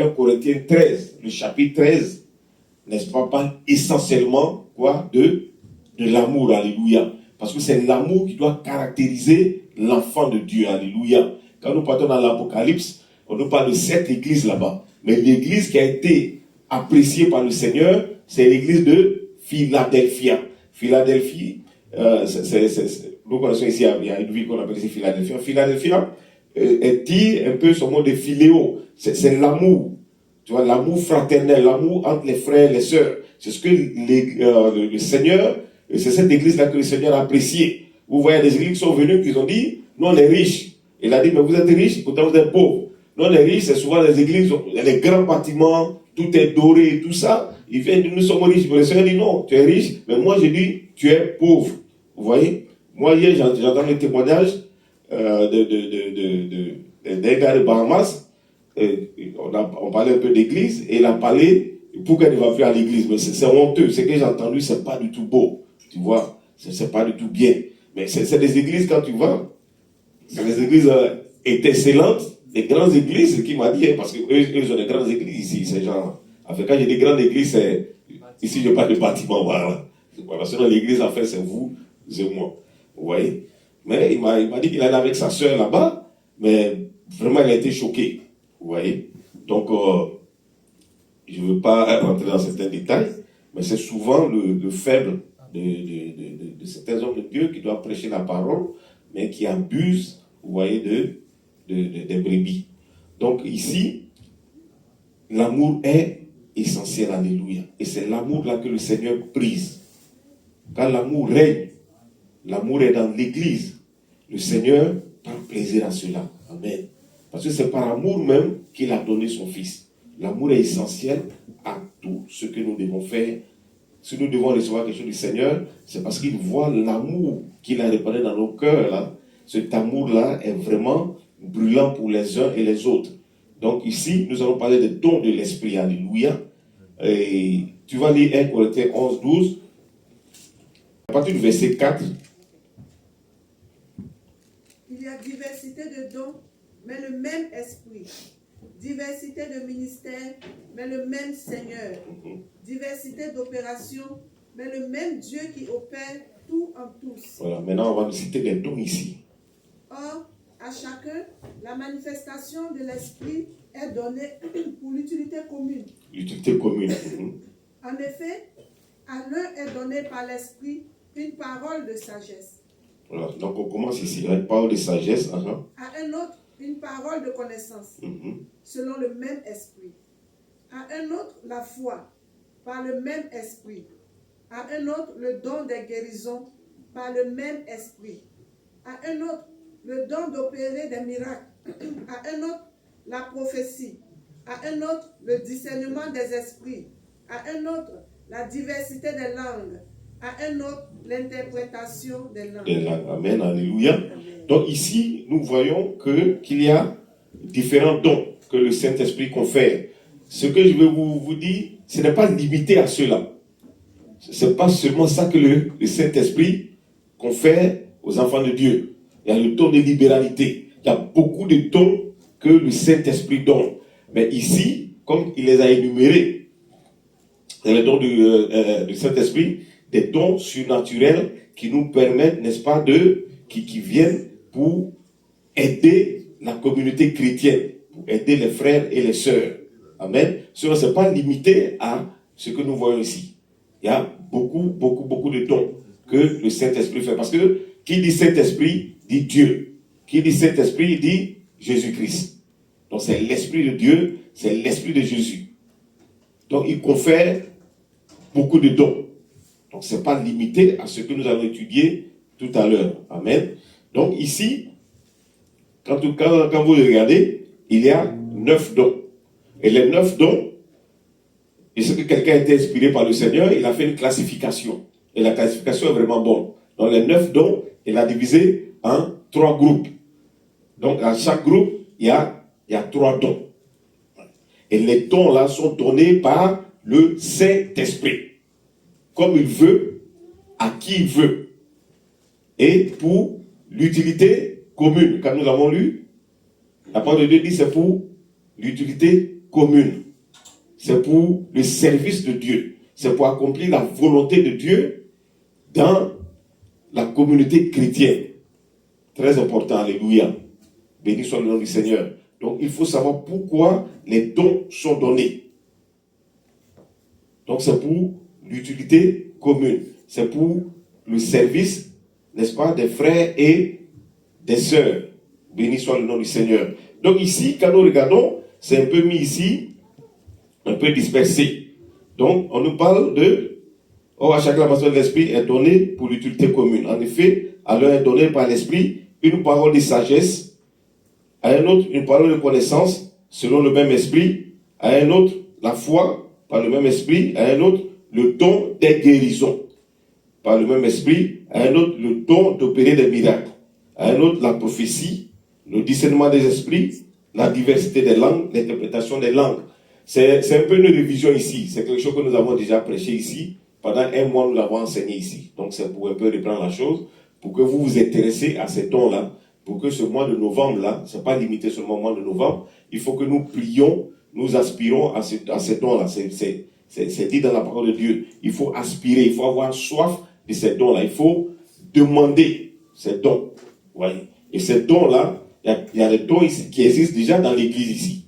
1 Corinthiens 13, le chapitre 13, n'est-ce pas, parle essentiellement quoi, de l'amour, alléluia. Parce que c'est l'amour qui doit caractériser l'enfant de Dieu, alléluia. Quand nous partons dans l'Apocalypse, on nous parle de cette église là-bas. Mais l'église qui a été appréciée par le Seigneur, c'est l'église de Philadelphia. Philadelphie, nous connaissons ici, il y a une ville qu'on appelle ici Philadelphia. Philadelphia dit un peu son mot de philéo. C'est l'amour. Tu vois, l'amour fraternel, l'amour entre les frères et les sœurs. C'est ce que le Seigneur, c'est cette église-là que le Seigneur a apprécié. Vous voyez des églises qui sont venues, qui ont dit, nous on est riches. Il a dit, mais vous êtes riches, pourtant vous êtes pauvres. Nous on est riches, c'est souvent les églises, les grands bâtiments, tout est doré et tout ça. Il vient dire, nous sommes riches. Mais le Seigneur dit, non, tu es riche, mais moi je dis, tu es pauvre. Vous voyez? Moi hier, j'ai entendu le témoignage d'un gars de Bahamas. On parlait un peu d'église et il a parlé pourquoi il ne va plus à l'église. Mais c'est honteux. Ce que j'ai entendu, c'est pas du tout beau. Tu vois, c'est pas du tout bien. Mais c'est des églises, quand tu vas, c'est des églises excellentes, des grandes églises, qui m'a dit, hein, parce qu'eux, ils ont des grandes églises ici, ces gens. En fait, quand j'ai des grandes églises, ici, je parle de bâtiments, voilà. Sinon, l'église, en fait, c'est vous et moi. Vous voyez? Mais il m'a dit qu'il allait avec sa soeur là-bas, mais vraiment, il a été choqué. Vous voyez? Donc, je ne veux pas rentrer dans certains détails, mais c'est souvent le faible de certains hommes de Dieu qui doivent prêcher la parole, mais qui abusent, vous voyez, des brebis. Donc ici, l'amour est essentiel, alléluia. Et c'est l'amour là que le Seigneur prise. Quand l'amour règne, l'amour est dans l'église, le Seigneur prend plaisir à cela. Amen. Parce que c'est par amour même qu'il a donné son Fils. L'amour est essentiel à tout ce que nous devons faire. Si nous devons recevoir quelque chose du Seigneur, c'est parce qu'il voit l'amour qu'il a répandu dans nos cœurs. Là. Cet amour-là est vraiment brûlant pour les uns et les autres. Donc ici, nous allons parler des dons de l'Esprit. Alléluia. Et tu vas lire 1 Corinthiens 11, 12. À partir du verset 4. Il y a diversité de dons, mais le même esprit. Diversité de ministères, mais le même Seigneur. Diversité d'opérations, mais le même Dieu qui opère tout en tous. Voilà, maintenant on va nous citer des dons ici. Or, à chacun, la manifestation de l'esprit est donnée pour l'utilité commune. L'utilité commune. En effet, à l'un est donné par l'esprit une parole de sagesse. Voilà, donc on commence ici, une parole de sagesse. À un autre, une parole de connaissance, selon le même esprit. À un autre, la foi, par le même esprit. À un autre, le don des guérisons, par le même esprit. À un autre, le don d'opérer des miracles. À un autre, la prophétie. À un autre, le discernement des esprits. À un autre, la diversité des langues. À un autre, l'interprétation des langues. Amen, alléluia. Amen. Donc ici, nous voyons qu'il y a différents dons que le Saint-Esprit confère. Ce que je veux vous dire, ce n'est pas limité à cela. Ce n'est pas seulement ça que le Saint-Esprit confère aux enfants de Dieu. Il y a le don de libéralité. Il y a beaucoup de dons que le Saint-Esprit donne. Mais ici, comme il les a énumérés, les dons du Saint-Esprit, des dons surnaturels qui nous permettent, n'est-ce pas, qui viennent pour aider la communauté chrétienne, pour aider les frères et les sœurs. Amen. Cela, ce n'est pas limité à ce que nous voyons ici. Il y a beaucoup de dons que le Saint-Esprit fait. Parce que qui dit Saint-Esprit dit Dieu. Qui dit Saint-Esprit dit Jésus-Christ. Donc c'est l'Esprit de Dieu, c'est l'Esprit de Jésus. Donc il confère beaucoup de dons. Donc ce n'est pas limité à ce que nous allons étudier tout à l'heure. Amen. Donc ici, quand vous regardez, il y a 9 dons. Et les 9 dons, et ce que quelqu'un a été inspiré par le Seigneur, il a fait une classification. Et la classification est vraiment bonne. Donc les 9 dons, il a divisé en 3 groupes. Donc à chaque groupe, il y a 3 dons. Et les dons là sont donnés par le Saint-Esprit. Comme il veut, à qui il veut. Et pour l'utilité commune. Quand nous avons lu, la parole de Dieu dit c'est pour l'utilité commune. C'est pour le service de Dieu. C'est pour accomplir la volonté de Dieu dans la communauté chrétienne. Très important, alléluia. Béni soit le nom du Seigneur. Donc, il faut savoir pourquoi les dons sont donnés. Donc, c'est pour l'utilité commune. C'est pour le service, n'est-ce pas, des frères et des sœurs. Béni soit le nom du Seigneur. Donc, ici, quand nous regardons, c'est un peu mis ici, un peu dispersé. Donc, on nous parle de or, à chacun la passion de l'esprit est donnée pour l'utilité commune. En effet, à l'un est donnée par l'esprit une parole de sagesse, à un autre une parole de connaissance, selon le même esprit, à un autre la foi, par le même esprit, à un autre le don des guérisons, par le même esprit, à un autre le don d'opérer des miracles, à un autre la prophétie, le discernement des esprits, la diversité des langues, l'interprétation des langues. C'est un peu une révision ici, c'est quelque chose que nous avons déjà prêché ici. Pendant un mois, nous l'avons enseigné ici. Donc, c'est pour un peu reprendre la chose, pour que vous vous intéressez à ces dons-là, pour que ce mois de novembre-là, ce n'est pas limité seulement au mois de novembre, il faut que nous prions, nous aspirons à ces dons-là. C'est dit dans la parole de Dieu. Il faut aspirer, il faut avoir soif de ces dons-là. Il faut demander ces dons. Voyez. Et ces dons-là, il y a des dons ici, qui existent déjà dans l'église ici.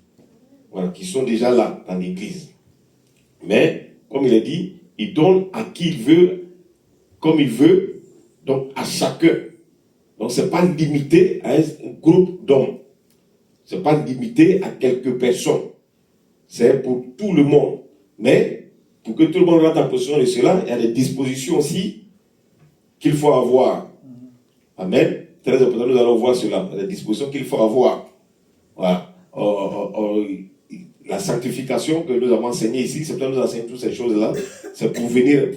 Voilà, qui sont déjà là, dans l'église. Mais, comme il est dit, il donne à qui il veut, comme il veut, donc à chacun. Donc ce n'est pas limité à un groupe d'hommes. Ce n'est pas limité à quelques personnes. C'est pour tout le monde. Mais pour que tout le monde rentre en possession de cela, il y a des dispositions aussi qu'il faut avoir. Amen. Très important, nous allons voir cela. Il y a des dispositions qu'il faut avoir. Voilà. La sanctification que nous avons enseignée ici, c'est pour nous enseigner toutes ces choses-là. C'est pour venir,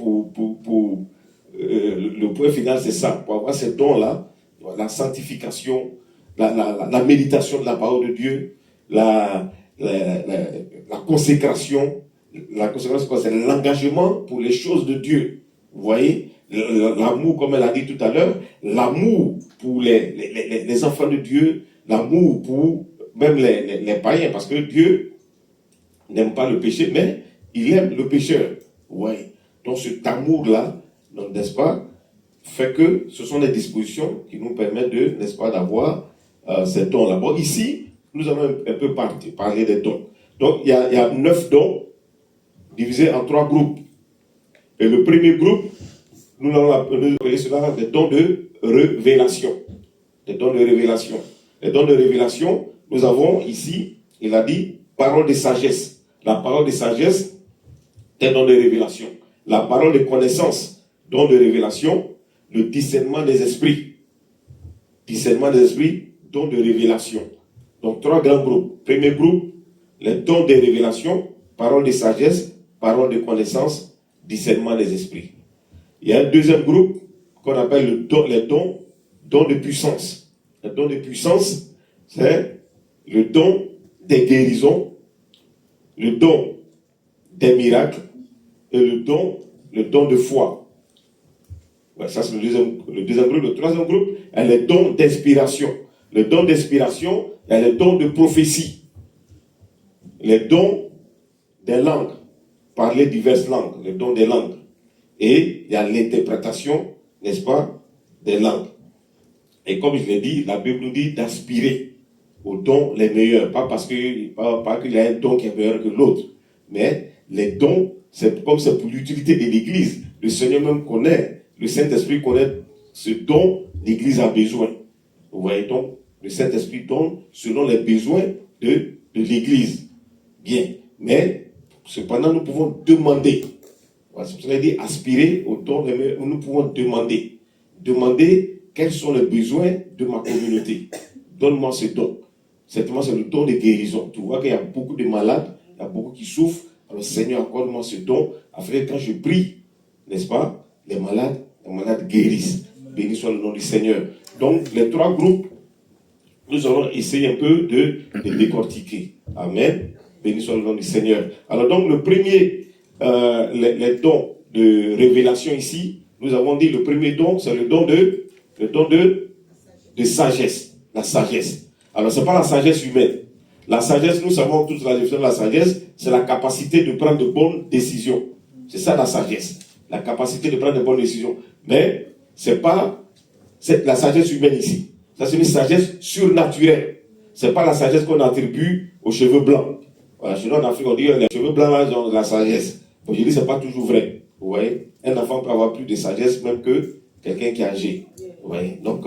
le point final, c'est ça. Pour avoir ces dons-là, la sanctification, la méditation de la parole de Dieu, la consécration. La consécration, c'est l'engagement pour les choses de Dieu. Vous voyez, l'amour, comme elle a dit tout à l'heure, l'amour pour les enfants de Dieu, l'amour pour même les païens, parce que Dieu n'aime pas le péché, mais il aime le pécheur. Ouais. Donc cet amour-là, n'est-ce pas, fait que ce sont des dispositions qui nous permettent de, n'est-ce pas, d'avoir ces dons-là. Bon, ici, nous allons un peu parler des dons. Donc il y a 9 dons divisés en 3 groupes. Et le premier groupe, nous allons appeler cela des dons de révélation. Des dons de révélation. Les dons de révélation, nous avons ici, il a dit, parole de sagesse. La parole de sagesse, est un don de révélation. La parole de connaissance, don de révélation. Le discernement des esprits. Discernement des esprits, don de révélation. Donc 3 grands groupes. Premier groupe, les dons de révélation, parole de sagesse, parole de connaissance, discernement des esprits. Il y a un deuxième groupe qu'on appelle les dons de puissance. Le don de puissance, c'est le don des guérisons, le don des miracles et le don de foi. Ouais, ça, c'est le deuxième groupe. Le troisième groupe est les dons d'inspiration. Le don d'inspiration est les dons de prophétie. Les dons des langues. Parler diverses langues. Les dons des langues. Et il y a l'interprétation, n'est-ce pas, des langues. Et comme je l'ai dit, la Bible nous dit d'aspirer aux dons les meilleurs. Pas parce qu'il y a un don qui est meilleur que l'autre. Mais les dons, c'est comme c'est pour l'utilité de l'Église. Le Seigneur même connaît, le Saint-Esprit connaît ce dont l'Église a besoin. Vous voyez donc, le Saint-Esprit donne selon les besoins de l'Église. Bien. Mais, cependant, nous pouvons demander. Voilà, c'est pour ça qu'il dit aspirer aux dons les meilleurs. Nous pouvons demander. Demander quels sont les besoins de ma communauté. Donne-moi ce don. Certainement, c'est le don de guérison. Tu vois qu'il y a beaucoup de malades, il y a beaucoup qui souffrent. Alors, Seigneur, accorde-moi ce don, afin que quand je prie, n'est-ce pas, les malades guérissent. Béni soit le nom du Seigneur. Donc, les 3 groupes, nous allons essayer un peu de décortiquer. Amen. Béni soit le nom du Seigneur. Alors, donc, le premier, les dons de révélation ici, nous avons dit le premier don, c'est le don de sagesse. La sagesse. Alors, ce n'est pas la sagesse humaine. La sagesse, nous savons toute la définition de la sagesse, c'est la capacité de prendre de bonnes décisions. C'est ça la sagesse. La capacité de prendre de bonnes décisions. Mais c'est pas la sagesse humaine ici. Ça, c'est une sagesse surnaturelle. C'est pas la sagesse qu'on attribue aux cheveux blancs. Voilà, chez nous en Afrique, on dit les cheveux blancs, là, ils ont la sagesse. Bon, je dis, c'est pas toujours vrai. Vous voyez, un enfant peut avoir plus de sagesse même que quelqu'un qui est âgé. Vous voyez, donc,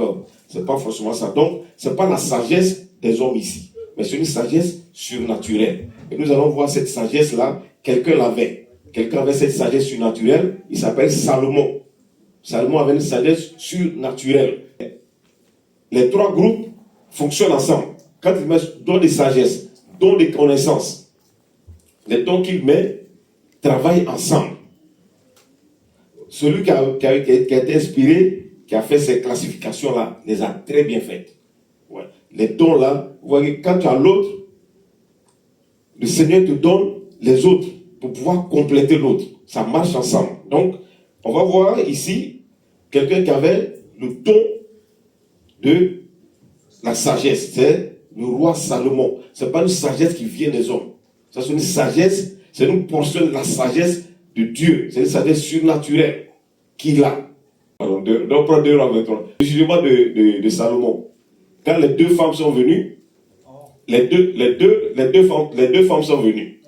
c'est pas forcément ça. Donc, c'est pas la sagesse des hommes ici, mais c'est une sagesse surnaturelle. Et nous allons voir cette sagesse-là, quelqu'un l'avait. Quelqu'un avait cette sagesse surnaturelle, il s'appelle Salomon. Salomon avait une sagesse surnaturelle. Les trois groupes fonctionnent ensemble. Quand il met don de sagesse, don de connaissance, les dons qu'il met travaillent ensemble. Celui qui a été inspiré, qui a fait ces classifications-là, les a très bien faites. Ouais. Les dons-là, vous voyez, quand tu as l'autre, le Seigneur te donne les autres pour pouvoir compléter l'autre. Ça marche ensemble. Donc, on va voir ici quelqu'un qui avait le don de la sagesse. C'est le roi Salomon. Ce n'est pas une sagesse qui vient des hommes. Ça, c'est une sagesse, c'est une portion de la sagesse de Dieu. C'est une sagesse surnaturelle qu'il a. Donc, prends 2 Rois 23. Le jugement de Salomon. Quand les deux femmes sont venues, les deux femmes sont venues.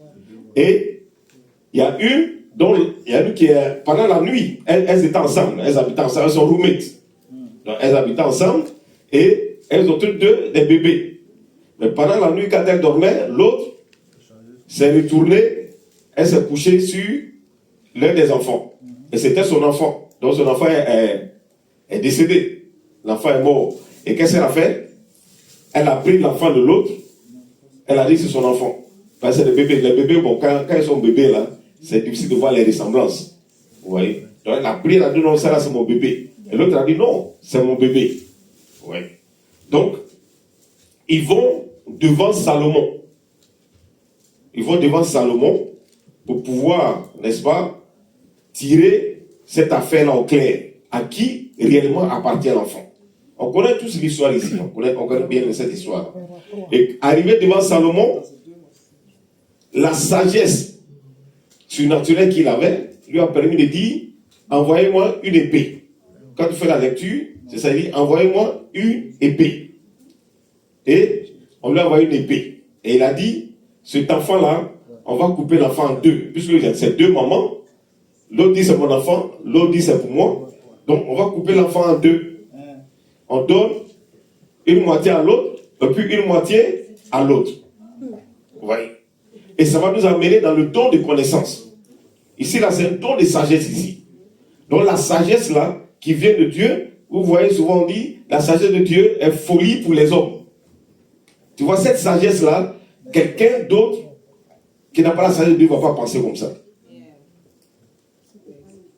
Et il y a une qui est, pendant la nuit, elles étaient ensemble, elles habitaient ensemble, elles sont roommates. Donc, elles habitaient ensemble et elles ont toutes deux des bébés. Mais pendant la nuit, quand elles dormaient, l'autre s'est retournée, elle s'est couchée sur l'un des enfants. Et c'était son enfant. Donc son enfant est décédé. L'enfant est mort. Et qu'est-ce qu'elle a fait? Elle a pris l'enfant de l'autre. Elle a dit que c'est son enfant. Parce que c'est les bébés, bon, quand ils sont bébés là, c'est difficile de voir les ressemblances. Vous voyez? Donc elle a pris, elle a dit non, ça là c'est mon bébé. Et l'autre a dit non, c'est mon bébé. Vous voyez? Donc, ils vont devant Salomon. Ils vont devant Salomon pour pouvoir, n'est-ce pas, tirer cette affaire-là au clair. À qui réellement appartient l'enfant? On connaît tous l'histoire ici. On connaît bien cette histoire. Et arrivé devant Salomon, la sagesse surnaturelle qu'il avait lui a permis de dire, envoyez-moi une épée. Quand tu fais la lecture, c'est ça, il dit, envoyez-moi une épée. Et on lui a envoyé une épée. Et il a dit, cet enfant-là, on va couper l'enfant en deux. Puisque c'est deux mamans, l'autre dit c'est mon enfant, l'autre dit c'est pour moi. Donc on va couper l'enfant en deux. On donne une moitié à l'autre, et puis une moitié à l'autre. Vous voyez? Et ça va nous amener dans le don de connaissance. Ici, là, c'est un don de sagesse ici. Donc la sagesse, là, qui vient de Dieu, vous voyez, souvent on dit, la sagesse de Dieu est folie pour les hommes. Tu vois, cette sagesse-là, quelqu'un d'autre qui n'a pas la sagesse de Dieu ne va pas penser comme ça.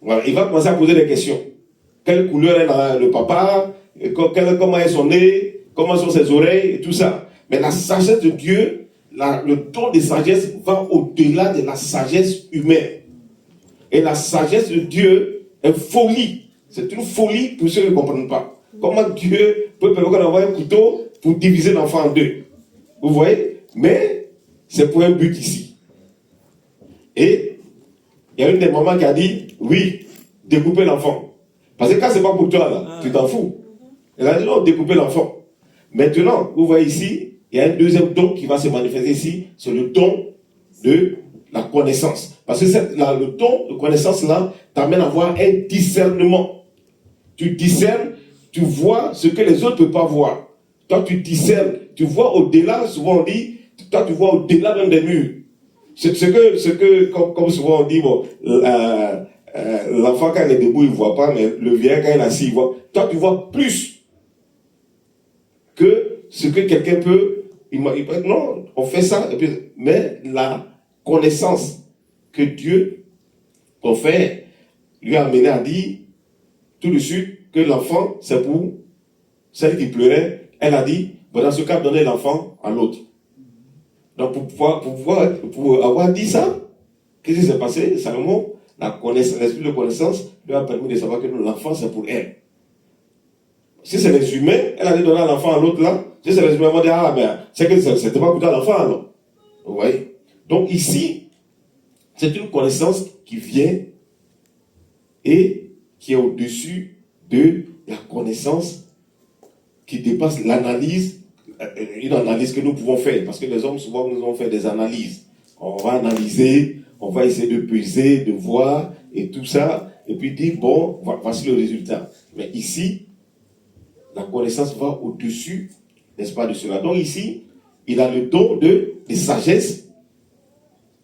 Voilà, il va commencer à poser des questions. Quelle couleur est le papa? Comment est son nez? Comment sont ses oreilles? Et tout ça. Mais la sagesse de Dieu, le don de sagesse va au-delà de la sagesse humaine. Et la sagesse de Dieu est folie. C'est une folie pour ceux qui ne comprennent pas. Comment Dieu peut permettre d'avoir un couteau pour diviser l'enfant en deux? Vous voyez? Mais c'est pour un but ici. Et il y a une des mamans qui a dit, oui, découper l'enfant. Parce que quand ce n'est pas pour toi, là, tu t'en fous. Elle a dit, non, découper l'enfant. Maintenant, vous voyez ici, il y a un deuxième don qui va se manifester ici, c'est le don de la connaissance. Parce que le don de connaissance, là, t'amène à avoir un discernement. Tu discernes, tu vois ce que les autres ne peuvent pas voir. Toi, tu discernes, tu vois au-delà, souvent on dit, toi, tu vois au-delà même des murs. Ce que comme souvent on dit, bon, l'enfant quand il est debout, il ne voit pas, mais le vieil quand il est assis, il voit. Toi, tu vois plus que ce que quelqu'un peut. Non, on fait ça, et puis, mais la connaissance que Dieu confère lui a amené à dire tout de suite que l'enfant, c'est pour celle qui pleurait. Elle a dit, bon, dans ce cas, donnez l'enfant à l'autre. Donc, pour avoir dit ça, qu'est-ce qui s'est passé? Salomon, l'esprit de connaissance lui a permis de savoir que l'enfant, c'est pour elle. Si c'est les humains, elle a dit donner l'enfant à l'autre là, Si c'est l'esprit, on va dire, ah, mais c'est que c'était pas pour toi l'enfant, non? Vous voyez? Donc ici, c'est une connaissance qui vient et qui est au-dessus de la connaissance qui dépasse l'analyse, une analyse que nous pouvons faire. Parce que les hommes, souvent, nous allons faire des analyses. On va analyser, on va essayer de peser, de voir, et tout ça, et puis dire, bon, voici le résultat. Mais ici, la connaissance va au-dessus, n'est-ce pas, de cela. Donc ici, il a le don de sagesse,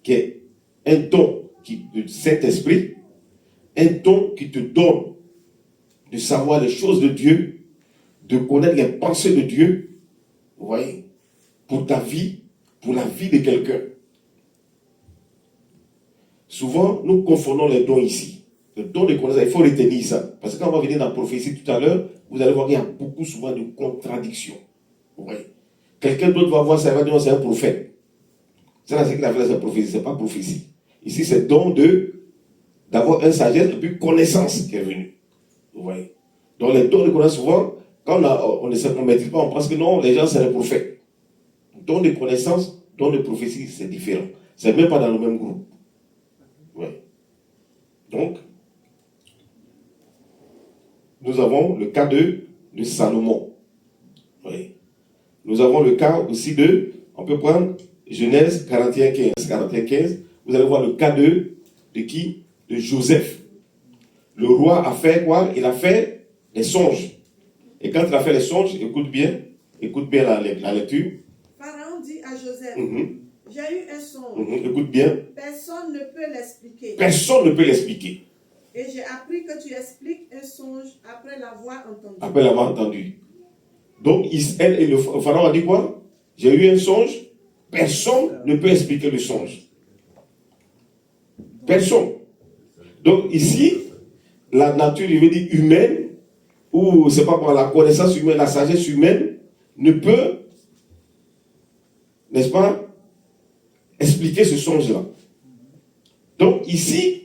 qui est un don de Saint-Esprit, un don qui te donne de savoir les choses de Dieu, de connaître les pensées de Dieu, vous voyez, pour ta vie, pour la vie de quelqu'un. Souvent, nous confondons les dons ici. Le don de connaissance, il faut retenir ça. Parce que quand on va venir dans la prophétie tout à l'heure, vous allez voir qu'il y a beaucoup souvent de contradictions. Vous voyez. Quelqu'un d'autre va voir ça, il va dire c'est un prophète. C'est ce qu'il a fait, c'est prophétie, c'est pas prophétie. Ici, c'est don d'avoir une sagesse et puis connaissance qui est venue. Vous voyez. Donc les dons de connaissance, souvent, quand on ne maîtrise pas, on pense que non, les gens c'est des prophètes. Don de connaissance, don de prophétie, c'est différent. C'est même pas dans le même groupe. Ouais. Donc, nous avons le cas de Salomon. Oui. Nous avons le cas aussi on peut prendre Genèse 41, 15. Vous allez voir le cas de qui? De Joseph. Le roi a fait quoi? Il a fait des songes. Et quand il a fait les songes, écoute bien la lecture. Pharaon dit à Joseph, j'ai eu un songe. Écoute bien. Personne ne peut l'expliquer. Personne ne peut l'expliquer. Et j'ai appris que tu expliques un songe après l'avoir entendu. Après l'avoir entendu. Donc, le pharaon a dit quoi? J'ai eu un songe. Personne ne peut expliquer le songe. Personne. Donc, ici, la nature, il veut dire humaine, ou c'est pas par la connaissance humaine, la sagesse humaine, ne peut, n'est-ce pas, expliquer ce songe-là. Donc, ici,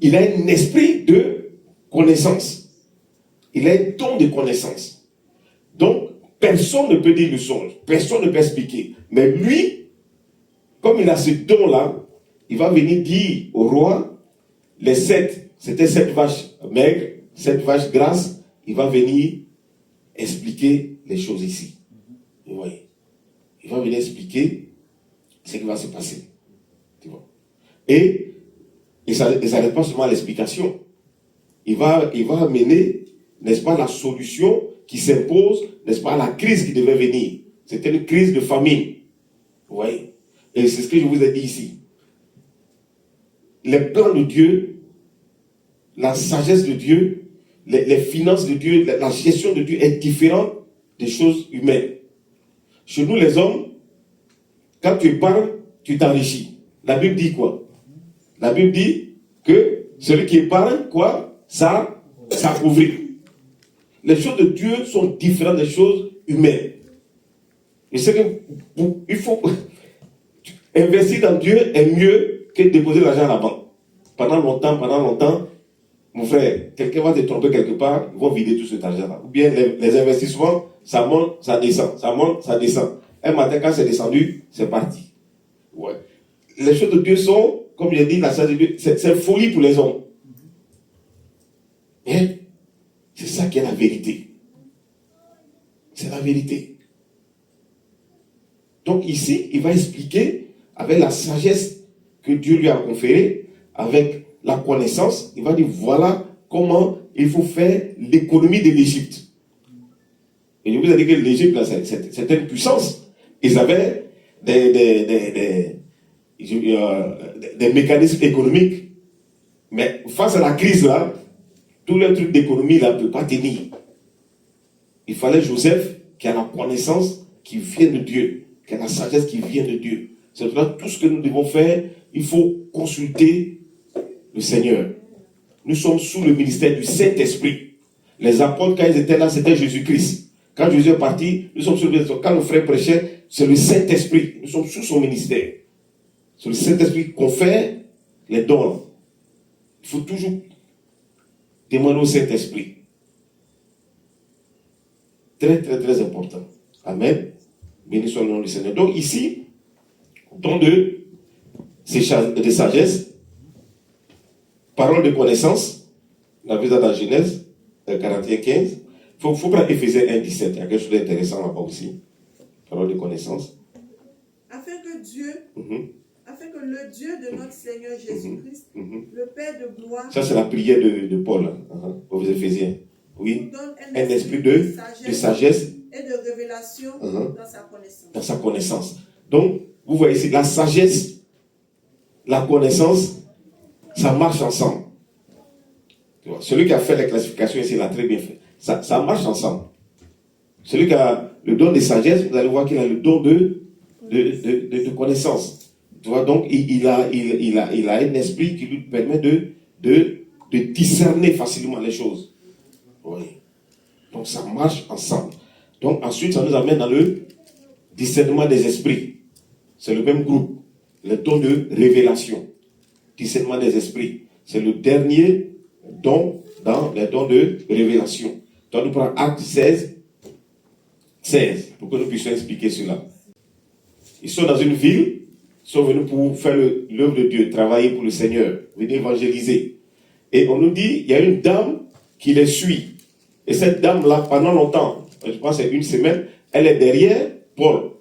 il a un esprit de connaissance. Il a un don de connaissance. Donc, personne ne peut dire le songe. Personne ne peut expliquer. Mais lui, comme il a ce don-là, il va venir dire au roi, c'était 7 vaches maigres, 7 vaches grasses, il va venir expliquer les choses ici. Vous voyez. Il va venir expliquer ce qui va se passer. Tu vois. Et ça n'arrête pas seulement à l'explication. Il va amener, n'est-ce pas, la solution qui s'impose, n'est-ce pas, à la crise qui devait venir. C'était une crise de famine. Vous voyez. Et c'est ce que je vous ai dit ici. Les plans de Dieu, la sagesse de Dieu, les finances de Dieu, la gestion de Dieu est différente des choses humaines. Chez nous, les hommes, quand tu parles, tu t'enrichis. La Bible dit quoi? La Bible dit que celui qui parle, quoi? Ça s'appauvrit. Les choses de Dieu sont différentes des choses humaines. Et c'est que il faut investir dans Dieu est mieux que de déposer l'argent à la banque. Pendant longtemps, mon frère, quelqu'un va te tromper quelque part, ils vont vider tout cet argent-là. Ou bien les investissements, ça monte, ça descend, ça monte, ça descend. Un matin, quand c'est descendu, c'est parti. Ouais. Les choses de Dieu sont, comme j'ai dit, la sagesse de Dieu, c'est folie pour les hommes. Et c'est ça qui est la vérité. C'est la vérité. Donc ici, il va expliquer avec la sagesse que Dieu lui a conférée, avec la connaissance, il va dire voilà comment il faut faire l'économie de l'Égypte. Et je vous ai dit que l'Égypte, c'était une puissance. Ils avaient des mécanismes économiques. Mais face à la crise là, tous les trucs d'économie là ne peuvent pas tenir. Il fallait Joseph qui a la connaissance qui vient de Dieu, qui a la sagesse qui vient de Dieu. C'est pour cela tout ce que nous devons faire, il faut consulter le Seigneur. Nous sommes sous le ministère du Saint-Esprit. Les apôtres, quand ils étaient là, c'était Jésus-Christ. Quand Jésus est parti, nous sommes sous le ministère. Quand nos frères prêchaient, c'est le Saint-Esprit. Nous sommes sous son ministère. C'est le Saint-Esprit qui confère les dons. Il faut toujours demander au Saint-Esprit. Très, très, très important. Amen. Béni soit le nom du Seigneur. Donc ici, don de sagesse, parole de connaissance, on a vu ça dans Genèse 41, 15. Il faut prendre Éphésiens 1, 17. Il y a quelque chose d'intéressant là-bas aussi. Parole de connaissance. Afin que le Dieu de notre Seigneur Jésus-Christ, le Père de gloire, ça c'est la prière de Paul aux Éphésiens. Oui. nous donne Un esprit de sagesse et de révélation dans sa connaissance. Dans sa connaissance. Donc, vous voyez ici, la sagesse, la connaissance, ça marche ensemble. Tu vois, celui qui a fait la classification ici, il a très bien fait. Ça marche ensemble. Celui qui a le don de sagesse, vous allez voir qu'il a le don de connaissance. Tu vois, donc il a un esprit qui lui permet de discerner facilement les choses. Oui. Donc ça marche ensemble. Donc ensuite, ça nous amène dans le discernement des esprits. C'est le même groupe. Le don de révélation. Discernement des esprits. C'est le dernier don dans les dons de révélation. Donc nous prenons Acte 16, pour que nous puissions expliquer cela. Ils sont dans une ville, ils sont venus pour faire l'œuvre de Dieu, travailler pour le Seigneur, venir évangéliser. Et on nous dit, il y a une dame qui les suit. Et cette dame-là, pendant longtemps, je pense que c'est une semaine, elle est derrière Paul.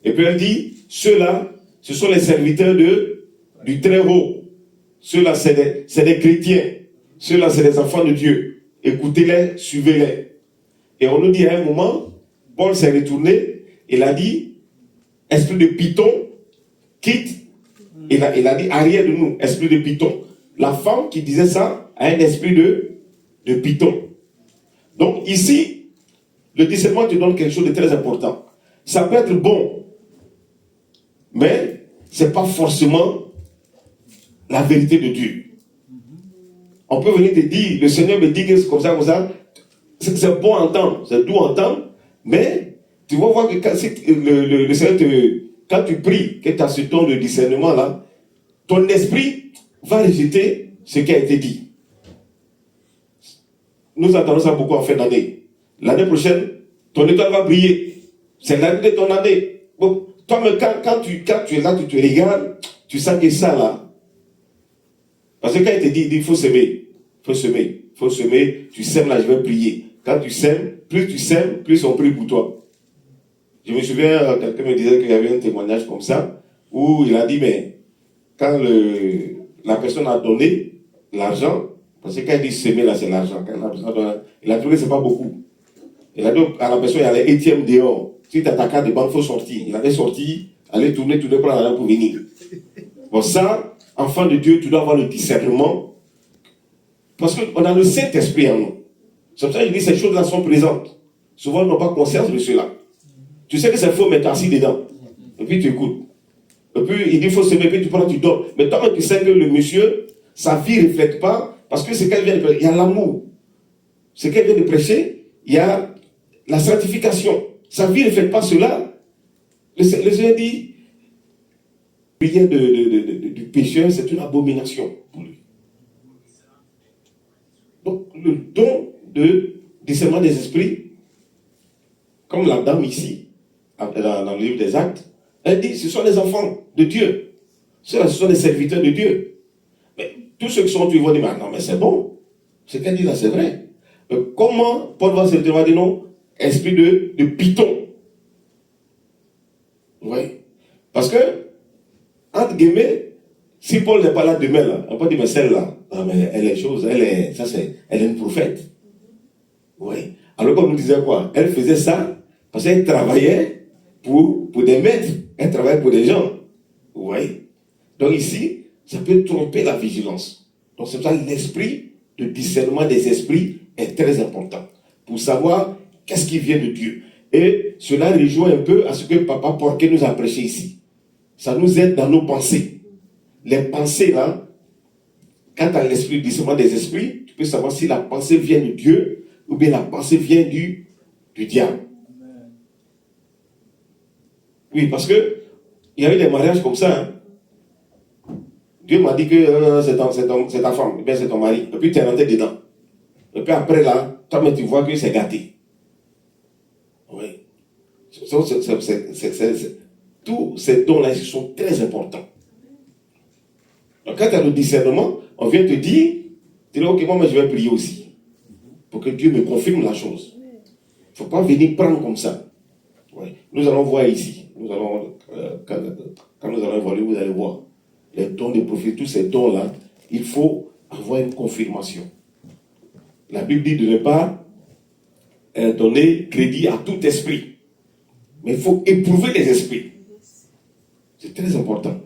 Et puis elle dit, ceux-là, ce sont les serviteurs du Très-Haut. Ceux-là, c'est des chrétiens. Ceux-là, c'est des enfants de Dieu. Écoutez-les, suivez-les. Et on nous dit à un moment, Paul s'est retourné, il a dit, esprit de python, quitte. Il a dit, arrière de nous, esprit de python. La femme qui disait ça a un esprit de python. Donc ici, le discernement te donne quelque chose de très important. Ça peut être bon, mais ce n'est pas forcément la vérité de Dieu. On peut venir te dire, le Seigneur me dit que c'est comme ça, c'est bon à entendre, c'est doux à entendre, mais tu vas voir que quand le Seigneur quand tu pries, que tu as ce ton de discernement là, ton esprit va rejeter ce qui a été dit. Nous attendons ça beaucoup en fin d'année. L'année prochaine, ton étoile va briller. C'est l'année de ton année. Bon, toi, quand tu es là, tu te regardes, tu sens que ça là. Parce que quand il te dit, il faut semer. Il faut semer. Tu sèmes là, je vais prier. Quand tu sèmes, plus on prie pour toi. Je me souviens, quelqu'un me disait qu'il y avait un témoignage comme ça, où il a dit, mais quand la personne a donné l'argent, parce que quand il dit semer là, c'est l'argent. Il a trouvé que ce n'est pas beaucoup. Il a dit à la personne, il y a les ATM dehors. Si tu as ta carte de banque, il faut sortir. Il allait sortir, aller tourner, prendre l'argent pour venir. Bon, ça, enfant de Dieu, tu dois avoir le discernement. Parce qu'on a le Saint-Esprit en nous. C'est pour ça que je dis ces choses-là sont présentes. Souvent, on n'a pas conscience de cela. Tu sais que c'est faux, mais tu es assis dedans. Et puis tu écoutes. Et puis il dit il faut semer, puis tu prends, tu donnes. Mais toi, tu sais que le monsieur, sa vie ne reflète pas, parce que ce qu'elle vient de prêcher, il y a l'amour. Ce qu'elle vient de prêcher, il y a la sanctification. Sa vie ne reflète pas cela. Le Seigneur dit, la prière du pécheur, c'est une abomination pour lui. Donc, le don de discernement des esprits, comme la dame ici, dans le livre des Actes, elle dit, ce sont les enfants de Dieu. Ceux-là, ce sont les serviteurs de Dieu. Mais tous ceux qui sont tués vont dire, non, mais c'est bon. Ce qu'elle dit là, c'est vrai. Mais comment Paul va se dire, non, esprit de python. Oui. Parce que, entre guillemets, si Paul n'est pas là demain, là, on peut dire, mais celle-là, non, mais elle est chose, elle est une prophète. Oui. Alors, comme nous disait quoi? Elle faisait ça parce qu'elle travaillait pour des maîtres. Elle travaillait pour des gens. Vous voyez? Donc ici, ça peut tromper la vigilance. Donc c'est pour ça que l'esprit de discernement des esprits est très important. Pour savoir qu'est-ce qui vient de Dieu. Et cela rejoint un peu à ce que Papa Porquet nous a prêché ici. Ça nous aide dans nos pensées. Les pensées là, quand tu as l'esprit de discernement des esprits, tu peux savoir si la pensée vient de Dieu ou bien la pensée vient du diable. Oui, parce que il y a eu des mariages comme ça. Hein. Dieu m'a dit que c'est ta femme, bien c'est ton mari. Et puis tu es rentré dedans. Et puis après là, toi-même tu vois que c'est gâté. Oui. tous ces dons-là, ils sont très importants. Donc, quand tu as le discernement, on vient te dire, tu dis, ok, moi, je vais prier aussi. Pour que Dieu me confirme la chose. Il ne faut pas venir prendre comme ça. Ouais. Nous allons voir ici. Nous allons, quand nous allons évoluer, vous allez voir. Les dons de prophétie, tous ces dons-là, il faut avoir une confirmation. La Bible dit de ne pas donner crédit à tout esprit. Mais il faut éprouver les esprits. C'est très important.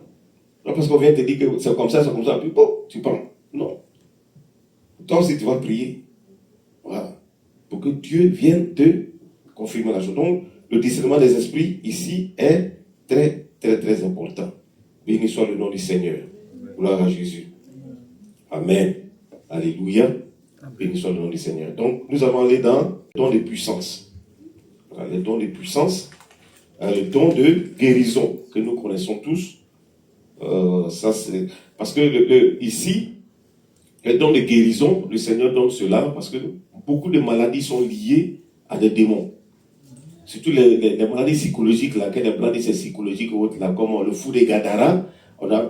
Non parce qu'on vient te dire que c'est comme ça, puis bon, tu prends. Non. Toi aussi, tu vas prier. Voilà. Pour que Dieu vienne te confirmer la chose. Donc, le discernement des esprits, ici, est très, très, très important. Béni soit le nom du Seigneur. Gloire à Jésus. Amen. Alléluia. Béni soit le nom du Seigneur. Donc, nous allons aller dans le don de puissance. Voilà, le don de puissance, le don de guérison, que nous connaissons tous. Ça, c'est parce que ici, le don de guérison, le Seigneur donne cela parce que beaucoup de maladies sont liées à des démons. Surtout les maladies psychologiques, là, les maladies psychologiques, là, comme le fou de Gadara.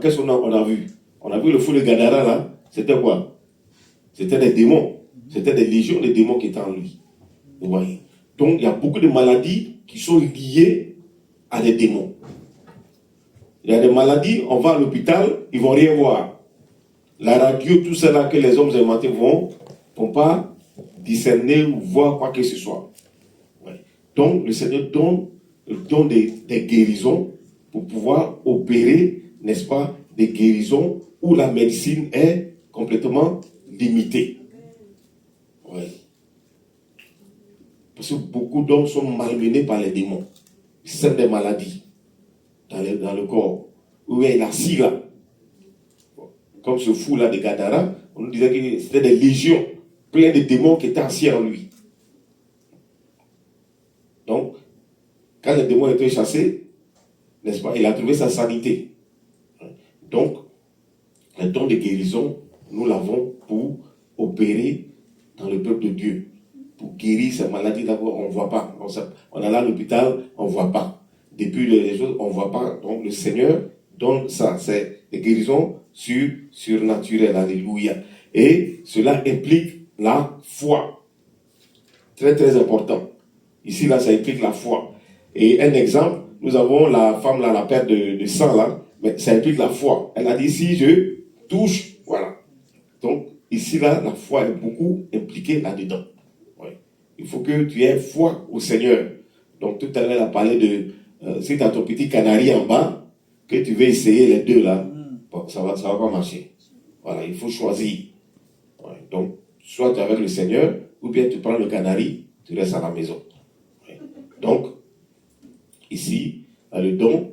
Qu'est-ce qu'on a vu? On a vu le fou de Gadara, là. C'était quoi? C'était des démons. C'était des légions de démons qui étaient en lui. Vous voyez? Donc, il y a beaucoup de maladies qui sont liées à des démons. Il y a des maladies, on va à l'hôpital, ils ne vont rien voir. La radio, tout cela que les hommes inventés vont pas discerner ou voir quoi que ce soit. Ouais. Donc, le Seigneur donne le don des guérisons pour pouvoir opérer, n'est-ce pas, des guérisons où la médecine est complètement limitée. Ouais. Parce que beaucoup d'hommes sont malmenés par les démons. Ils sentent des maladies dans le corps. Où il est assis là. Comme ce fou-là de Gadara, on nous disait que c'était des légions, plein de démons qui étaient assis en lui. Donc, quand les démons étaient chassés, n'est-ce pas, il a trouvé sa sanité. Donc, le don de guérison, nous l'avons pour opérer dans le peuple de Dieu. Pour guérir ces maladies, d'abord, on ne voit pas. On est là à l'hôpital, on ne voit pas. Depuis les choses, on ne voit pas. Donc, le Seigneur donne ça. C'est des guérisons surnaturelles. Alléluia. Et cela implique la foi. Très, très important. Ici, là, ça implique la foi. Et un exemple, nous avons la femme, là, la perte de sang, là, mais ça implique la foi. Elle a dit, si je touche, voilà. Donc, ici, là, la foi est beaucoup impliquée là-dedans. Ouais. Il faut que tu aies foi au Seigneur. Donc, tout à l'heure, elle a parlé de, si tu as ton petit canari en bas, que tu veux essayer les deux, là, bon, ça va pas marcher. Voilà, il faut choisir. Ouais. Donc, soit tu es avec le Seigneur, ou bien tu prends le canari, tu restes à la maison. Ouais. Donc, ici, le don,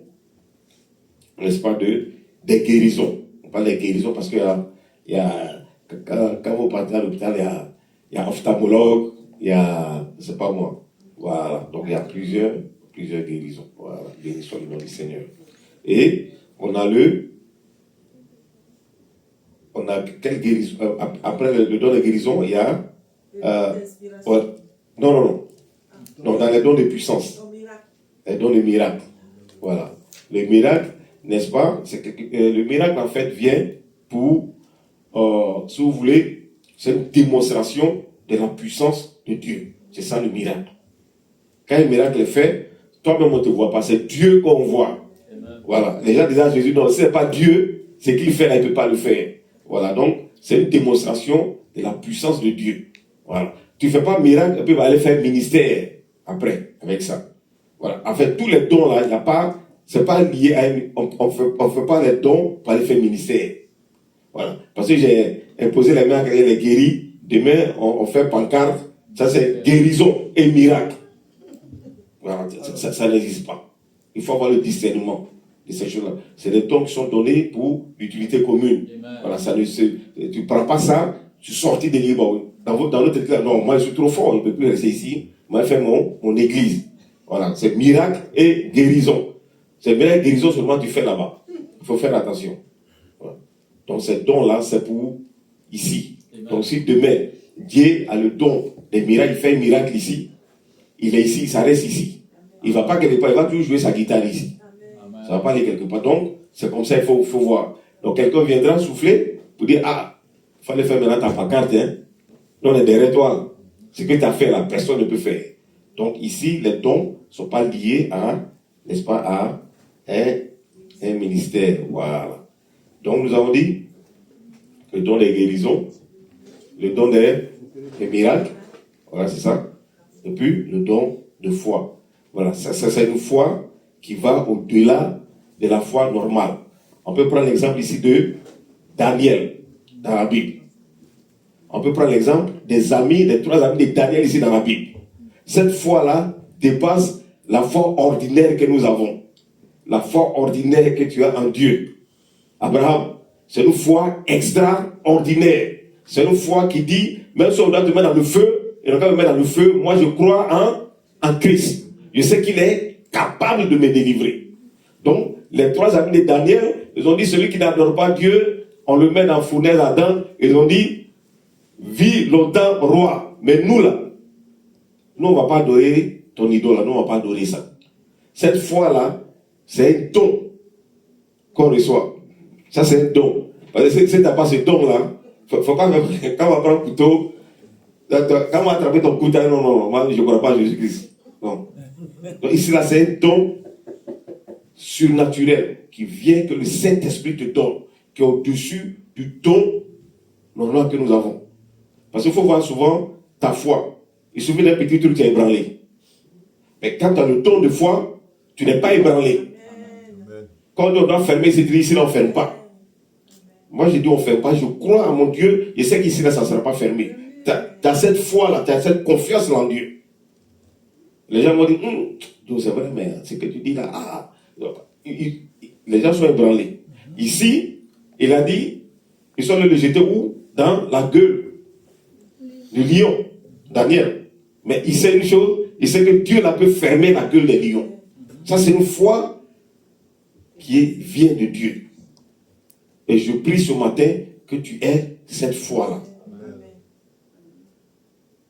n'est-ce pas, des guérisons. On parle des guérisons parce qu'il y a quand vous partez à l'hôpital, il y a ophtalmologue, il y a, je ne sais pas moi. Voilà. Donc, il y a plusieurs guérisons. Voilà. Béni soit le nom du Seigneur. Et on a quelle guérison? Après le don de guérison, il y a non, dans les dons de puissance. Les dons de miracle. Voilà. Le miracle, n'est-ce pas? C'est que le miracle, en fait, vient pour, si vous voulez, c'est une démonstration de la puissance de Dieu. C'est ça le miracle. Quand un miracle est fait, toi-même, on ne te voit pas. C'est Dieu qu'on voit. Amen. Voilà. Les gens disent à Jésus, non, ce n'est pas Dieu, c'est qu'il fait là, il ne peut pas le faire. Voilà. Donc, c'est une démonstration de la puissance de Dieu. Voilà. Tu ne fais pas miracle et puis tu vas aller faire ministère après, avec ça. Voilà. En fait, tous les dons là, il n'y a pas, c'est pas lié à on fait pas les dons pour aller faire ministère. Voilà. Parce que j'ai imposé les mains à quelqu'un, les guéris. Demain, on fait pancarte. Ça, c'est guérison et miracle. Voilà. Ça n'existe pas. Il faut avoir le discernement de ces choses-là. C'est des dons qui sont donnés pour l'utilité commune. Amen. Voilà. Tu ne prends pas ça, tu sortis des livres. Dans notre église, non, moi je suis trop fort, je ne peux plus rester ici. Moi, je fais mon église. Voilà, c'est miracle et guérison. C'est miracle et guérison seulement tu fais là-bas. Il faut faire attention. Voilà. Donc, ces dons-là, c'est pour ici. Amen. Donc, si demain, Dieu a le don des miracles, il fait un miracle ici, il est ici, ça reste ici. Il ne va pas quelque part, il va toujours jouer sa guitare ici. Amen. Ça ne va pas aller quelque part. Donc, c'est comme ça, il faut voir. Donc, quelqu'un viendra souffler pour dire, ah, il fallait faire maintenant ta pancarte, hein. Nous, on est derrière toi. Ce que tu as fait là, personne ne peut faire. Donc, ici, les dons ne sont pas liés à, n'est-ce pas, à un ministère. Voilà. Donc, nous avons dit le don des guérisons, le don des miracles. Voilà, c'est ça. Et puis, le don de foi. Voilà, ça c'est une foi qui va au-delà de la foi normale. On peut prendre l'exemple ici de Daniel dans la Bible. On peut prendre l'exemple des amis, des 3 amis de Daniel ici dans la Bible. Cette foi-là dépasse la foi ordinaire que nous avons. La foi ordinaire que tu as en Dieu. Abraham, c'est une foi extraordinaire. C'est une foi qui dit, même si on doit te mettre dans le feu, et on doit me mettre dans le feu, moi je crois en Christ. Je sais qu'il est capable de me délivrer. Donc, les 3 amis de Daniel, ils ont dit, celui qui n'adore pas Dieu, on le met dans la fournaise ardente. Ils ont dit, vis longtemps roi. Mais nous là, nous on ne va pas adorer ton idole, nous on ne va pas adorer ça. Cette foi-là, c'est un don qu'on reçoit. Ça c'est un don. Parce que si tu n'as pas ce don-là, faut pas, quand on va prendre un couteau, quand on va attraper ton couteau, non, moi je ne crois pas à Jésus-Christ. Non. Donc ici là, c'est un don surnaturel qui vient que le Saint-Esprit te donne, qui est au-dessus du don normal que nous avons. Parce qu'il faut voir souvent ta foi. Il suffit d'un petit truc qui est ébranlé. Mais quand tu as le don de foi, tu n'es pas ébranlé. Amen. Quand on doit fermer, c'est ici, on ne ferme pas. Moi, je dis on ne ferme pas. Je crois à mon Dieu. Je sais qu'ici, là, ça ne sera pas fermé. Tu as cette foi-là, tu as cette confiance en Dieu. Les gens m'ont dit, c'est vrai, mais ce que tu dis là, les gens sont ébranlés. Ici, il a dit, ils sont allés le jeter où? Dans la gueule du lion, Daniel. Mais il sait une chose, il sait que Dieu là peut fermer la gueule des lions. Ça, c'est une foi qui vient de Dieu. Et je prie ce matin que tu aies cette foi-là.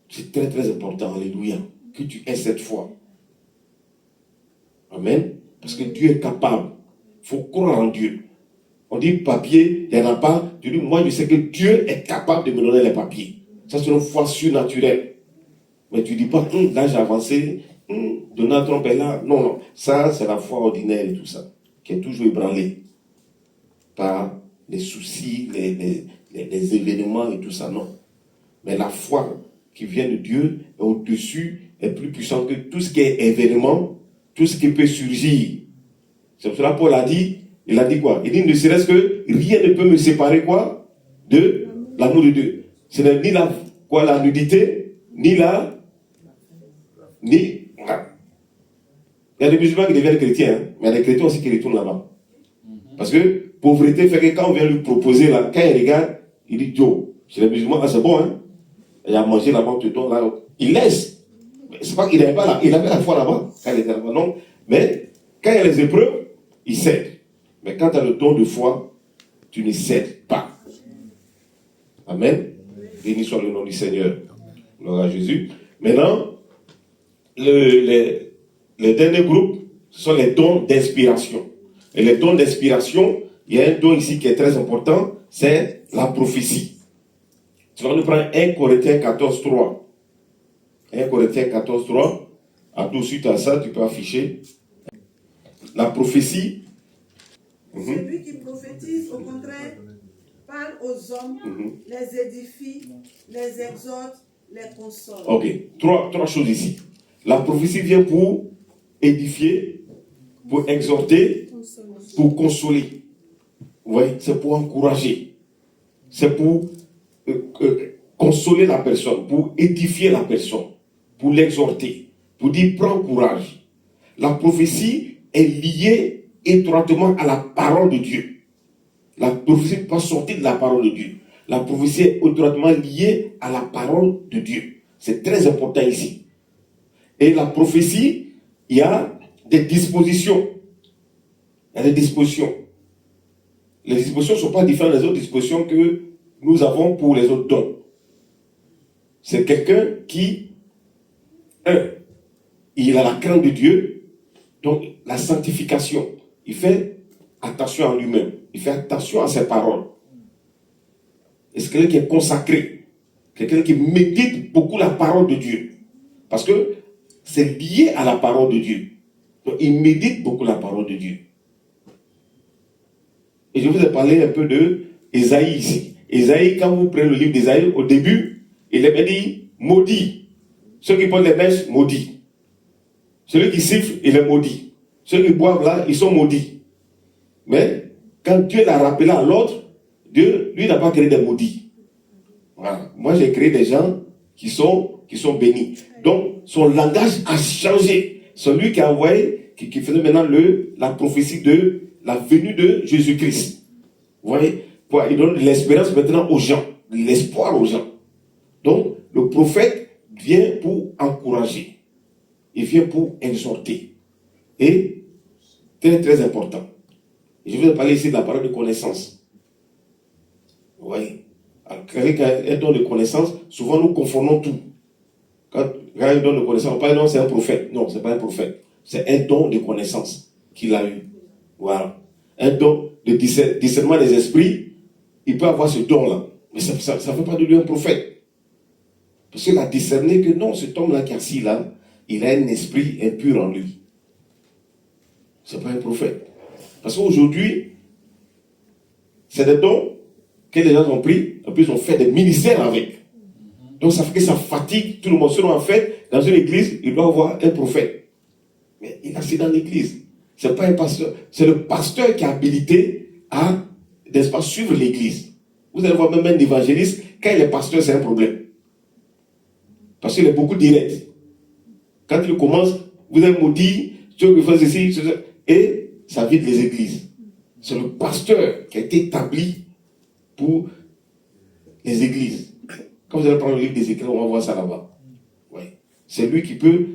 C'est très très important, alléluia, que tu aies cette foi. Amen. Parce que Dieu est capable. Il faut croire en Dieu. On dit papier, il n'y en a pas. Tu dis, moi je sais que Dieu est capable de me donner les papiers. Ça c'est une foi surnaturelle. Mais tu ne dis pas, là j'ai avancé, Donald Trump est là. Non, non. Ça c'est la foi ordinaire et tout ça. Qui est toujours ébranlée par les soucis, les événements et tout ça. Non. Mais la foi qui vient de Dieu est au-dessus, est plus puissante que tout ce qui est événement, tout ce qui peut surgir. C'est pour cela que Paul a dit, il a dit quoi? Il dit ne serait-ce que rien ne peut me séparer quoi? De l'amour de Dieu. Ce n'est ni la nudité, ni la... Il y a des musulmans qui deviennent chrétiens, hein, mais il y a des chrétiens aussi qui retournent là-bas. Parce que pauvreté fait que quand on vient lui proposer là, quand il regarde, il dit Yo, chez les musulmans, c'est bon, hein? Il a mangé là-bas, tu donnes là. Il laisse. C'est pas qu'il n'avait pas là. Il avait la foi là-bas, quand il était là-bas, non. Mais quand il y a les épreuves, il cède. Mais quand tu as le don de foi, tu ne cèdes pas. Amen. Béni soit le nom du Seigneur. Gloire à Jésus. Maintenant, les derniers groupes, ce sont les dons d'inspiration. Et les dons d'inspiration, il y a un don ici qui est très important, c'est la prophétie. Tu vas nous prendre 1 Corinthiens 14, 3. 1 Corinthiens 14, 3. À tout de suite à ça, tu peux afficher. La prophétie. Celui qui prophétise, au contraire, parle aux hommes, les édifie, les exhorte, les console. Ok, trois choses ici. La prophétie vient pour édifier, pour exhorter, pour consoler. Oui, c'est pour encourager. C'est pour consoler la personne, pour édifier la personne, pour l'exhorter, pour dire prends courage. La prophétie est liée étroitement à la parole de Dieu. La prophétie ne peut pas sortir de la parole de Dieu. La prophétie est étroitement liée à la parole de Dieu. C'est très important ici. Et la prophétie, il y a des dispositions. Il y a des dispositions. Les dispositions ne sont pas différentes des autres dispositions que nous avons pour les autres dons. C'est quelqu'un qui, il a la crainte de Dieu, Donc, la sanctification, il fait attention à lui-même, il fait attention à ses paroles. Et c'est quelqu'un qui est consacré, quelqu'un qui médite beaucoup la parole de Dieu. Parce que c'est lié à la parole de Dieu. Donc, il médite beaucoup la parole de Dieu. Et je vous ai parlé un peu de Ésaïe ici. Ésaïe, quand vous prenez le livre d'Ésaïe, au début, il avait dit maudit. Ceux qui portent les mèches, maudits. Celui qui siffle, il est maudit. Ceux qui boivent là, ils sont maudits. Mais quand Dieu l'a rappelé à l'autre, Dieu, lui, n'a pas créé des maudits. Voilà. Moi, j'ai créé des gens qui sont bénis. Donc, son langage a changé. C'est lui qui a envoyé, qui faisait maintenant la prophétie de la venue de Jésus-Christ. Vous voyez? Il donne l'espérance maintenant aux gens, l'espoir aux gens. Donc, le prophète vient pour encourager. Il vient pour exhorter. Et, très très important. Je vais parler ici de la parole de connaissance. Vous voyez? Avec un don de connaissance, souvent nous confondons tout. Quand un don de connaissance, on parle non, c'est un prophète. Non, ce n'est pas un prophète. C'est un don de connaissance qu'il a eu. Voilà. Un don de discernement des esprits, il peut avoir ce don-là. Mais ça ne fait pas de lui un prophète. Parce qu'il a discerné que non, cet homme-là qui est assis là, il a un esprit impur en lui. Ce n'est pas un prophète. Parce qu'aujourd'hui, c'est des dons que les gens ont pris, et puis ils ont fait des ministères avec. Donc ça fait que ça fatigue tout le monde. Sinon, en fait, dans une église, il doit avoir un prophète. Mais il est assis dans l'église. Ce n'est pas un pasteur. C'est le pasteur qui est habilité à, n'est-ce pas, suivre l'église. Vous allez voir même un évangéliste, quand il est pasteur, c'est un problème. Parce qu'il est beaucoup direct. Quand il commence, vous avez maudit, ceux qui font ceci, et ça vide les églises. C'est le pasteur qui a été établi pour les églises. Quand vous allez prendre le livre des Écritures, on va voir ça là-bas. Oui. C'est lui qui peut,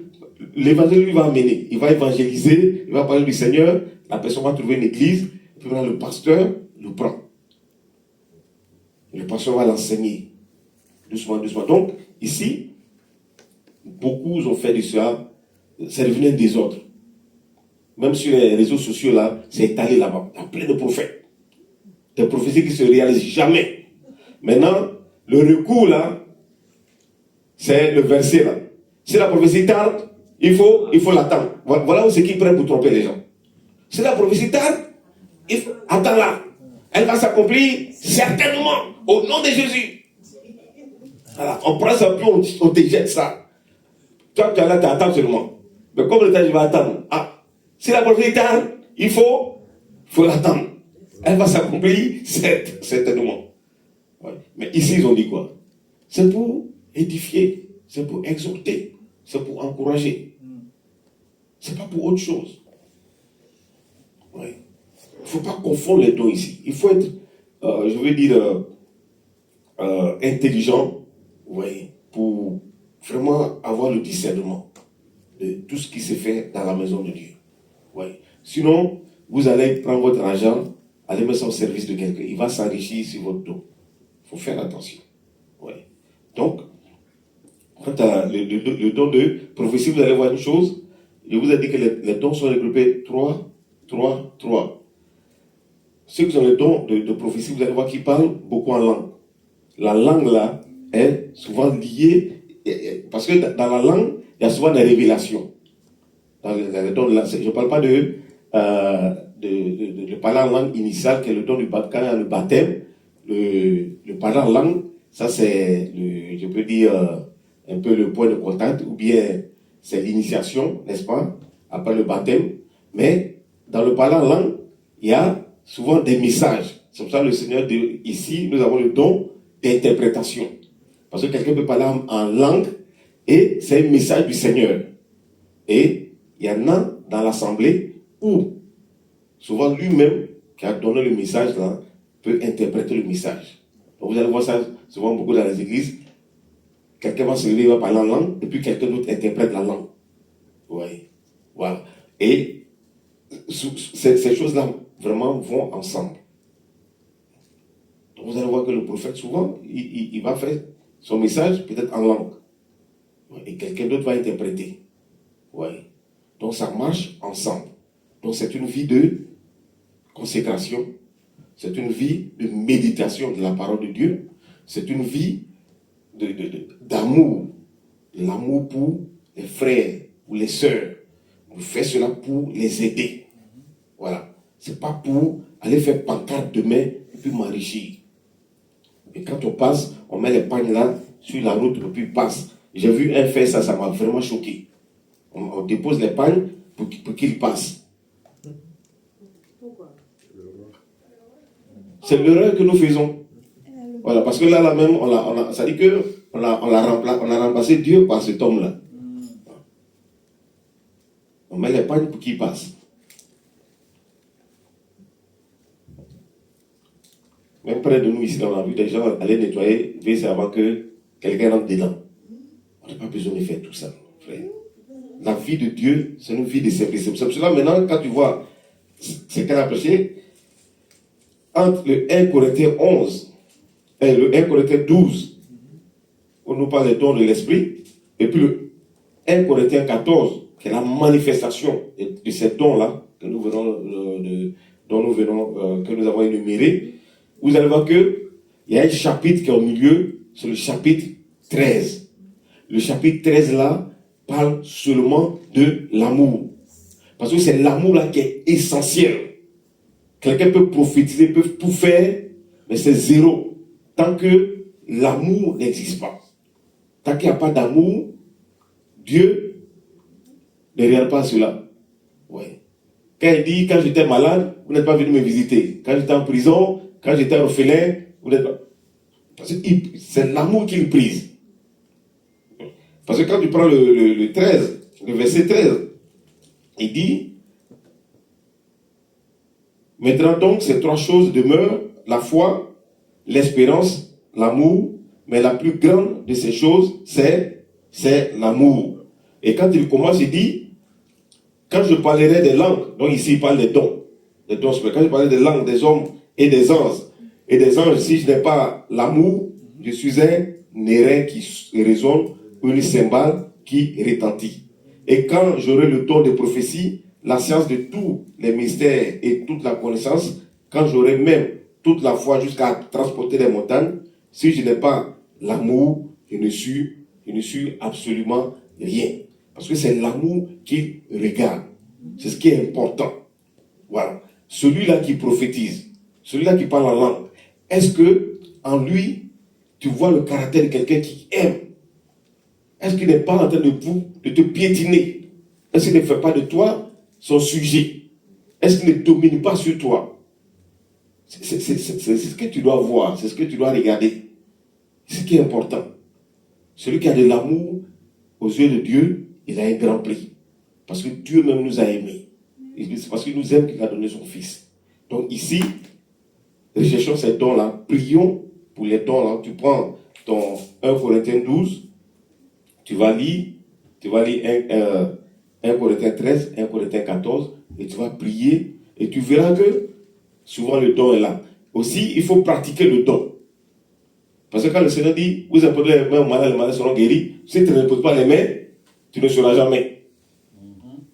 l'évangile lui va amener, il va évangéliser, il va parler du Seigneur, la personne va trouver une église, puis maintenant le pasteur le prend. Le pasteur va l'enseigner. Doucement, doucement. Donc, ici, beaucoup ont fait de ça, c'est devenu un désordre. Même sur les réseaux sociaux là, c'est étalé là-bas. Il y a plein de prophètes. Des prophéties qui ne se réalisent jamais. Maintenant, le recours là, c'est le verset là. Si la prophétie tarde, il faut l'attendre. Voilà où c'est qu'ils prennent pour tromper les gens. Si la prophétie tarde, attends là. Elle va s'accomplir certainement au nom de Jésus. Voilà. On prend ça, puis on te jette ça. Toi, tu es là, tu attends seulement. Mais comme le temps, je vais attendre. Ah, si la prophétie tarde, il faut l'attendre. Elle va s'accomplir certainement. Ouais. Mais ici, ils ont dit quoi? C'est pour édifier, c'est pour exhorter, c'est pour encourager. C'est pas pour autre chose. Ouais. Il ne faut pas confondre les dons ici. Il faut être, je veux dire, intelligent, ouais, pour vraiment avoir le discernement de tout ce qui se fait dans la maison de Dieu. Ouais. Sinon, vous allez prendre votre argent, aller mettre ça au service de quelqu'un. Il va s'enrichir sur votre dos. Il faut faire attention. Ouais. Donc, quant à le don de prophétie, vous allez voir une chose. Je vous ai dit que les dons sont regroupés 3. Ceux qui ont le don de prophétie, vous allez voir qu'ils parlent beaucoup en langue. La langue là est souvent liée, parce que dans la langue, il y a souvent des révélations. Dans le don de je ne parle pas de parler en langue initiale, qui est le don du baptême, quand il y a le baptême. Le parler en langue, ça c'est, je peux dire, un peu le point de contact, ou bien c'est l'initiation, n'est-ce pas, après le baptême. Mais dans le parler en langue, il y a souvent des messages. C'est pour ça que le Seigneur dit, ici, nous avons le don d'interprétation. Parce que quelqu'un peut parler en langue, et c'est un message du Seigneur. Et il y en a dans l'assemblée où, souvent lui-même, qui a donné le message là, peut interpréter le message. Donc vous allez voir ça souvent beaucoup dans les églises. Quelqu'un va se lever, il va parler en langue, et puis quelqu'un d'autre interprète la langue. Oui. Voilà. Et ces choses-là, vraiment, vont ensemble. Donc vous allez voir que le prophète, souvent, il va faire son message peut-être en langue. Et quelqu'un d'autre va interpréter. Oui. Donc ça marche ensemble. Donc c'est une vie de consécration, c'est une vie de méditation de la parole de Dieu, c'est une vie d'amour, l'amour pour les frères ou les sœurs. Vous faites cela pour les aider. Voilà. C'est pas pour aller faire pancarte demain et puis m'enrichir. Et quand on passe, on met les pagnes là sur la route et puis passe. J'ai vu un faire ça, ça m'a vraiment choqué. On dépose les pagnes pour qu'il passe. Pourquoi? C'est l'erreur que nous faisons. Voilà, parce que là même, ça dit que on a remplacé Dieu par cet homme-là. On met les pagnes pour qu'il passe. Même près de nous ici, on a vu des gens aller nettoyer, c'est avant que quelqu'un rentre dedans. On n'a pas besoin de faire tout ça, frère. La vie de Dieu, c'est une vie de simplicité. C'est pour cela, maintenant, quand tu vois ce qu'elle a prêché, entre le 1 Corinthiens 11 et le 1 Corinthiens 12, on nous parle des dons de l'esprit, et puis le 1 Corinthiens 14, qui est la manifestation de ces dons-là, que nous avons énumérés. Vous allez voir qu'il y a un chapitre qui est au milieu, c'est le chapitre 13. Le chapitre 13 là parle seulement de l'amour. Parce que c'est l'amour là qui est essentiel. Quelqu'un peut prophétiser, peut tout faire, mais c'est zéro. Tant que l'amour n'existe pas. Tant qu'il n'y a pas d'amour, Dieu ne regarde pas cela. Ouais. Quand il dit, quand j'étais malade, vous n'êtes pas venu me visiter. Quand j'étais en prison, quand j'étais orphelin, vous n'êtes pas... Parce que c'est l'amour qu'il prise. Parce que quand tu prends le 13, le verset 13, il dit, maintenant donc ces trois choses demeurent, la foi, l'espérance, l'amour, mais la plus grande de ces choses, c'est l'amour. Et quand il commence, il dit, quand je parlerai des langues, donc ici il parle des dons quand je parlerai des langues des hommes et des anges, si je n'ai pas l'amour, je suis un airain qui résonne, une cymbale qui retentit. Et quand j'aurai le don de prophétie, la science de tous les mystères et toute la connaissance, quand j'aurai même toute la foi jusqu'à transporter les montagnes, si je n'ai pas l'amour, je ne suis absolument rien. Parce que c'est l'amour qui regarde. C'est ce qui est important. Voilà. Celui-là qui prophétise, celui-là qui parle en langue, est-ce que en lui, tu vois le caractère de quelqu'un qui aime? Est-ce qu'il n'est pas en train de te piétiner? Est-ce qu'il ne fait pas de toi son sujet? Est-ce qu'il ne domine pas sur toi? C'est ce que tu dois voir, c'est ce que tu dois regarder. C'est ce qui est important. Celui qui a de l'amour aux yeux de Dieu, il a un grand prix. Parce que Dieu même nous a aimés. C'est parce qu'il nous aime qu'il a donné son Fils. Donc ici, recherchons ces dons-là, prions pour les dons-là. Tu prends ton 1 Corinthiens 12, tu vas lire 1 Corinthiens 13, 1 Corinthiens 14, et tu vas prier, et tu verras que souvent le don est là. Aussi, il faut pratiquer le don. Parce que quand le Seigneur dit, vous imposez les mains aux malades, les malades seront guéris, si tu ne poses pas les mains, tu ne seras jamais.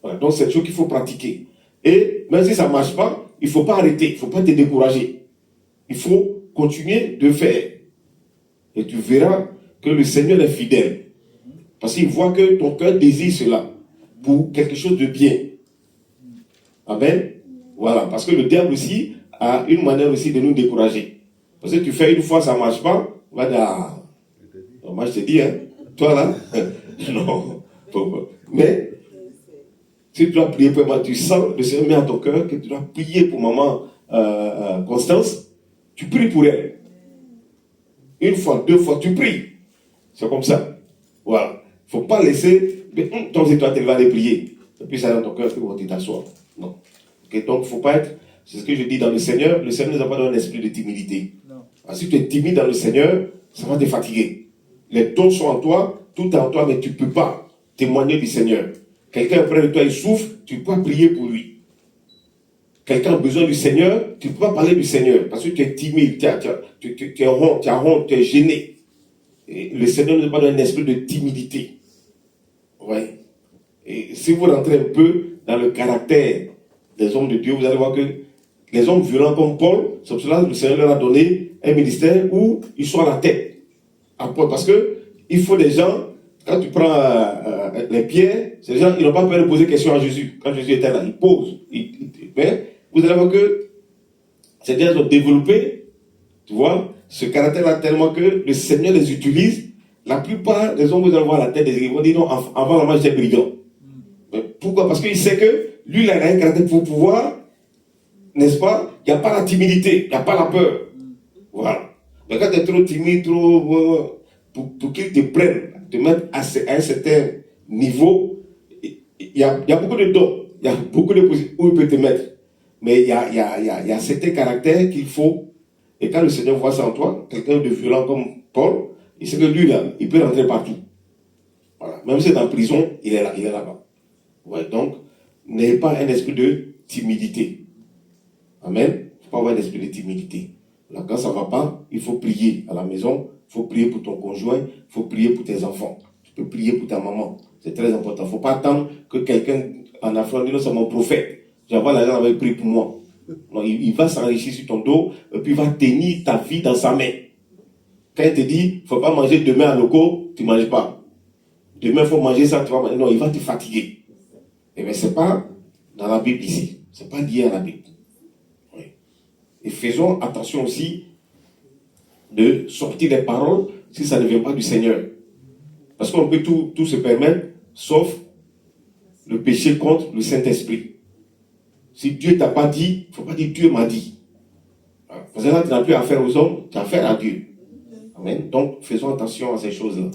Voilà. Donc c'est une chose qu'il faut pratiquer. Et même si ça ne marche pas, il ne faut pas arrêter, il ne faut pas te décourager. Il faut continuer de faire. Et tu verras que le Seigneur est fidèle. Parce qu'il voit que ton cœur désire cela pour quelque chose de bien. Amen. Voilà. Parce que le diable aussi a une manière aussi de nous décourager. Parce que tu fais une fois, ça ne marche pas, on va dire, ah, moi je te dis, hein, toi là, non. Mais, si tu dois prier pour moi, tu sens le Seigneur met à ton cœur que tu dois prier pour maman Constance, tu pries pour elle. Une fois, deux fois, tu pries. C'est comme ça. Voilà. Il ne faut pas laisser, toi c'est toi, tu vas aller prier. Et puis ça dans ton cœur, tu t'asseoir. Non. Okay, donc il ne faut pas être, c'est ce que je dis dans le Seigneur ne nous a pas donné un esprit de timidité. Alors, si tu es timide dans le Seigneur, ça va te fatiguer. Les dons sont en toi, tout est en toi, mais tu ne peux pas témoigner du Seigneur. Quelqu'un près de toi, il souffre, tu ne peux pas prier pour lui. Quelqu'un a besoin du Seigneur, tu ne peux pas parler du Seigneur, parce que tu es timide, tu as honte, tu es gêné. Et le Seigneur ne nous a pas donné un esprit de timidité. Ouais. Et si vous rentrez un peu dans le caractère des hommes de Dieu, vous allez voir que les hommes violents comme Paul, c'est pour cela que le Seigneur leur a donné un ministère où ils sont à la tête. Parce que il faut des gens, quand tu prends les pierres, ces gens, ils n'ont pas peur de poser question à Jésus. Quand Jésus était là, ils posent. Mais vous allez voir que ces gens ont développé, tu vois, ce caractère-là tellement que le Seigneur les utilise. La plupart des hommes, vous allez voir à la tête des églises, vont dire non, avant la marche, j'étais brigand. Mais pourquoi? Parce qu'il sait que lui, il a un caractère pour pouvoir, n'est-ce pas? Il n'y a pas la timidité, il n'y a pas la peur. Voilà. Mais quand tu es trop timide, pour qu'ils te prennent, te mettre à un certain niveau, il y a beaucoup de dons, il y a beaucoup de possibilités où il peut te mettre. Mais il y a certains caractères qu'il faut. Et quand le Seigneur voit ça en toi, quelqu'un de violent comme Paul, il sait que lui, là, il peut rentrer partout. Voilà. Même si c'est en prison, il est là-bas. Ouais, donc, n'ayez pas un esprit de timidité. Amen. Il ne faut pas avoir un esprit de timidité. Là, quand ça ne va pas, il faut prier à la maison, il faut prier pour ton conjoint, il faut prier pour tes enfants. Tu peux prier pour ta maman. C'est très important. Il ne faut pas attendre que quelqu'un en Afrique dise non, c'est mon prophète. J'avais l'argent, avait prié pour moi. Non, il va s'enrichir sur ton dos et puis il va tenir ta vie dans sa main. Quand il te dit, il ne faut pas manger demain à loco, tu ne manges pas. Demain, il faut manger ça, tu vas manger. Non, il va te fatiguer. Et bien, ce n'est pas dans la Bible ici. Ce n'est pas lié à la Bible. Oui. Et faisons attention aussi de sortir des paroles si ça ne vient pas du Seigneur. Parce qu'on peut tout se permettre, sauf le péché contre le Saint-Esprit. Si Dieu ne t'a pas dit, il ne faut pas dire Dieu m'a dit. Parce que là, tu n'as plus affaire aux hommes, tu as affaire à Dieu. Amen. Donc, faisons attention à ces choses-là.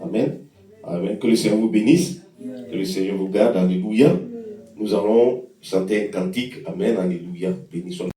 Amen. Amen. Que le Seigneur vous bénisse. Que le Seigneur vous garde. Alléluia. Nous allons chanter un cantique. Amen. Alléluia. Bénissons.